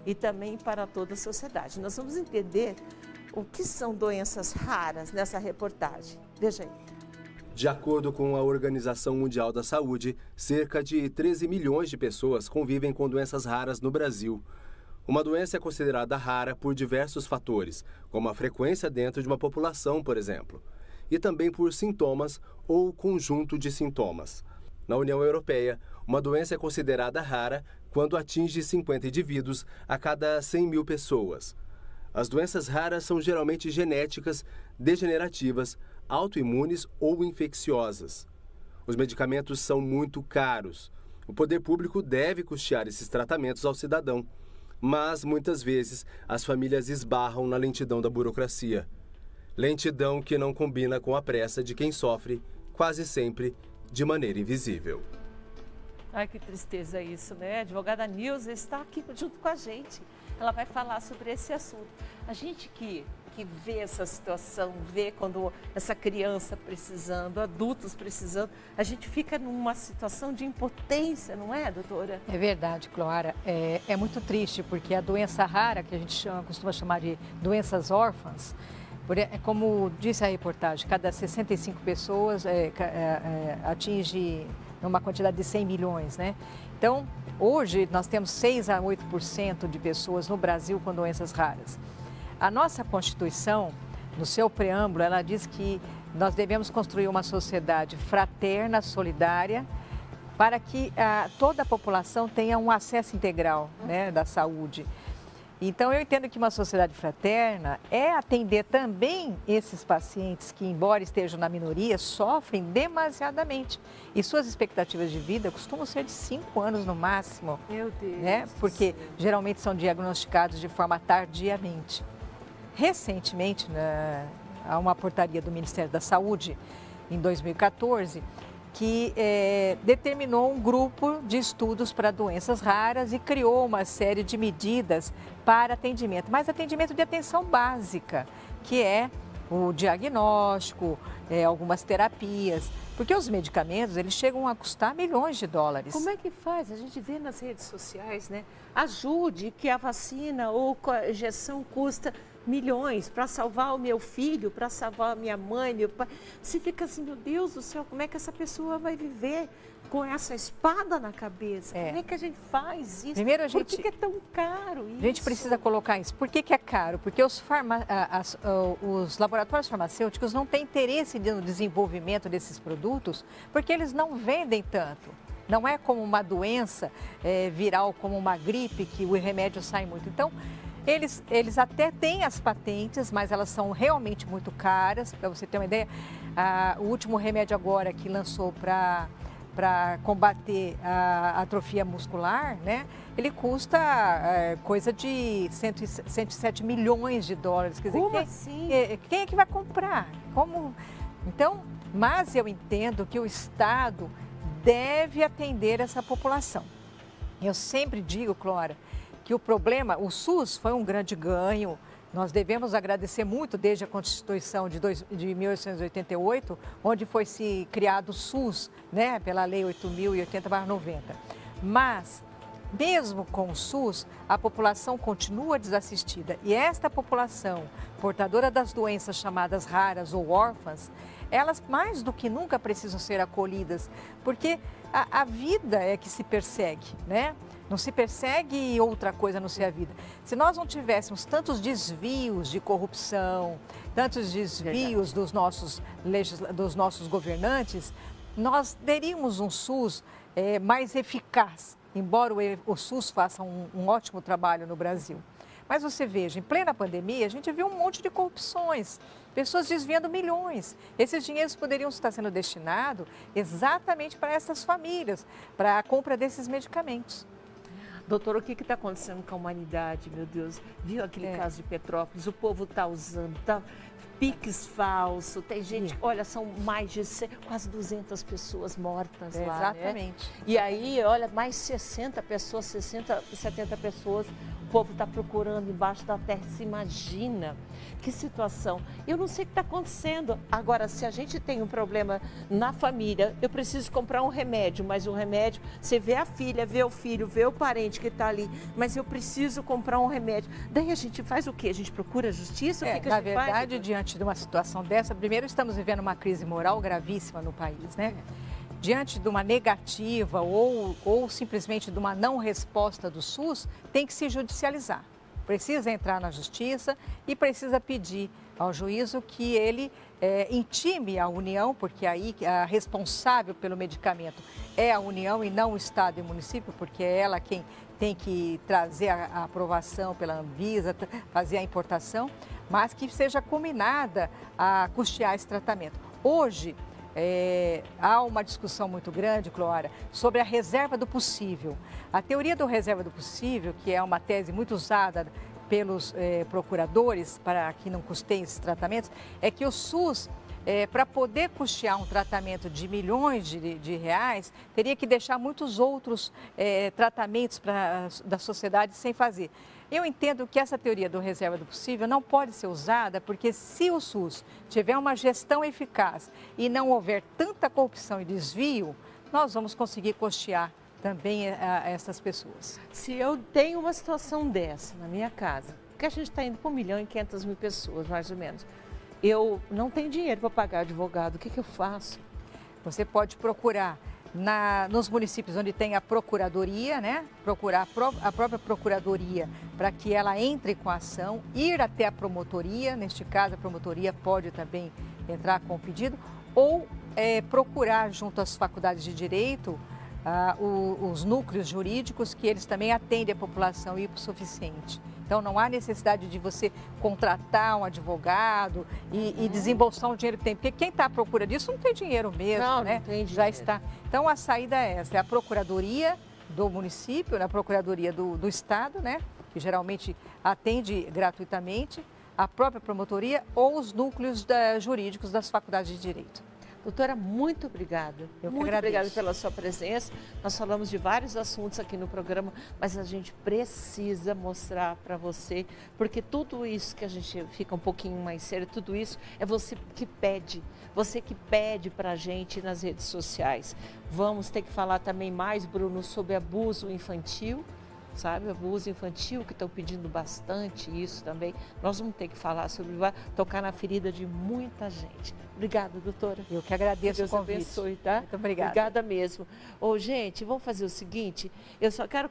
e também para toda a sociedade. Nós vamos entender o que são doenças raras nessa reportagem. Veja aí. De acordo com a Organização Mundial da Saúde, cerca de 13 milhões de pessoas convivem com doenças raras no Brasil. Uma doença é considerada rara por diversos fatores, como a frequência dentro de uma população, por exemplo, e também por sintomas ou conjunto de sintomas. Na União Europeia, uma doença é considerada rara quando atinge 50 indivíduos a cada 100 mil pessoas. As doenças raras são geralmente genéticas, degenerativas, autoimunes ou infecciosas. Os medicamentos são muito caros. O poder público deve custear esses tratamentos ao cidadão, mas muitas vezes as famílias esbarram na lentidão da burocracia. Lentidão que não combina com a pressa de quem sofre, quase sempre de maneira invisível. Ai, que tristeza isso, né? A advogada Nilza está aqui junto com a gente. Ela vai falar sobre esse assunto. A gente que vê essa situação, vê quando essa criança precisando, adultos precisando, a gente fica numa situação de impotência, não é, doutora? É verdade, Cloara. É muito triste, porque a doença rara, que a gente costuma chamar de doenças órfãs, como disse a reportagem, cada 65 pessoas atinge uma quantidade de 100 milhões, né? Então, hoje nós temos 6 a 8% de pessoas no Brasil com doenças raras. A nossa Constituição, no seu preâmbulo, ela diz que nós devemos construir uma sociedade fraterna, solidária, para que toda a população tenha um acesso integral, né, da saúde. Então, eu entendo que uma sociedade fraterna é atender também esses pacientes que, embora estejam na minoria, sofrem demasiadamente. E suas expectativas de vida costumam ser de 5 anos no máximo. Meu Deus. Né? Porque geralmente são diagnosticados de forma tardiamente. Recentemente, há uma portaria do Ministério da Saúde, em 2014, que determinou um grupo de estudos para doenças raras e criou uma série de medidas para atendimento, mas atendimento de atenção básica, que é o diagnóstico, algumas terapias, porque os medicamentos eles chegam a custar milhões de dólares. Como é que faz? A gente vê nas redes sociais, né? Ajude que a vacina ou a injeção custa milhões para salvar o meu filho, para salvar a minha mãe, meu pai. Você fica assim, meu Deus do céu, como é que essa pessoa vai viver com essa espada na cabeça? Como é que a gente faz isso? Primeiro, por que é tão caro isso? A gente precisa colocar isso. Por que é caro? Porque os laboratórios farmacêuticos não têm interesse no desenvolvimento desses produtos, porque eles não vendem tanto. Não é como uma doença viral, como uma gripe, que o remédio sai muito. Então, eles até têm as patentes, mas elas são realmente muito caras. Para você ter uma ideia, o último remédio agora que lançou para combater a atrofia muscular, né? Ele custa coisa de 107 milhões de dólares. Quer dizer, como assim? Quem é que vai comprar? Como? Então, mas eu entendo que o Estado deve atender essa população. Eu sempre digo, Clora, que o problema, o SUS foi um grande ganho. Nós devemos agradecer muito desde a Constituição de 1888, onde foi se criado o SUS, né, pela Lei 8.080/90. Mas, mesmo com o SUS, a população continua desassistida. E esta população, portadora das doenças chamadas raras ou órfãs, elas mais do que nunca precisam ser acolhidas, porque a vida é que se persegue, né? Não se persegue outra coisa a não ser a vida. Se nós não tivéssemos tantos desvios de corrupção, tantos desvios dos nossos governantes, nós teríamos um SUS mais eficaz, embora o SUS faça um ótimo trabalho no Brasil. Mas você veja, em plena pandemia, a gente viu um monte de corrupções, pessoas desviando milhões. Esses dinheiros poderiam estar sendo destinados exatamente para essas famílias, para a compra desses medicamentos. Doutor, o que está acontecendo com a humanidade, meu Deus? Viu aquele caso de Petrópolis? O povo está usando, está Pix falso, tem gente, olha, são mais de quase 200 pessoas mortas lá, exatamente. né? E aí, olha, mais 60 pessoas, 60, 70 pessoas, o povo está procurando embaixo da terra, se imagina que situação. Eu não sei o que está acontecendo. Agora, se a gente tem um problema na família, eu preciso comprar um remédio, mas o remédio, você vê a filha, vê o filho, vê o parente que está ali, mas eu preciso comprar um remédio. Daí a gente faz o quê? A gente procura justiça? O que Na a gente verdade, faz? diante de uma situação dessa, primeiro estamos vivendo uma crise moral gravíssima no país, né? Diante de uma negativa ou simplesmente de uma não resposta do SUS, tem que se judicializar. Precisa entrar na justiça e precisa pedir ao juízo que ele intime a União, porque aí a responsável pelo medicamento é a União e não o Estado e o município, porque é ela quem tem que trazer a aprovação pela Anvisa, fazer a importação, mas que seja combinada a custear esse tratamento. Hoje, há uma discussão muito grande, Clara, sobre a reserva do possível. A teoria do reserva do possível, que é uma tese muito usada pelos procuradores para que não custeiem esses tratamentos, é que o SUS, para poder custear um tratamento de milhões de reais, teria que deixar muitos outros tratamentos da sociedade sem fazer. Eu entendo que essa teoria do reserva do possível não pode ser usada, porque se o SUS tiver uma gestão eficaz e não houver tanta corrupção e desvio, nós vamos conseguir custear também essas pessoas. Se eu tenho uma situação dessa na minha casa, porque a gente está indo para 1.500.000 pessoas, mais ou menos, eu não tenho dinheiro para pagar advogado, o que eu faço? Você pode procurar nos municípios onde tem a procuradoria, né? Procurar a própria procuradoria para que ela entre com a ação, ir até a promotoria, neste caso a promotoria pode também entrar com o pedido, ou procurar junto às faculdades de direito os núcleos jurídicos, que eles também atendem a população hipossuficiente. Então, não há necessidade de você contratar um advogado e desembolsar o dinheiro que tem. Porque quem está à procura disso não tem dinheiro mesmo, né? Não tem dinheiro. Já está. Então, a saída é essa. É a procuradoria do município, a procuradoria do estado, né? Que geralmente atende gratuitamente, a própria promotoria ou os núcleos jurídicos das faculdades de direito. Doutora, muito obrigada. Eu que muito agradeço. obrigada pela sua presença. Nós falamos de vários assuntos aqui no programa, mas a gente precisa mostrar para você, porque tudo isso que a gente fica um pouquinho mais sério, tudo isso é você que pede para a gente nas redes sociais. Vamos ter que falar também mais, Bruno, sobre abuso infantil. Sabe, abuso infantil, que estão pedindo bastante isso também. Nós vamos ter que falar sobre, vai tocar na ferida de muita gente. Obrigada, doutora. Eu que agradeço Deus o convite. abençoe, tá? Muito obrigada. Obrigada mesmo. Ô, gente, vamos fazer o seguinte, eu só quero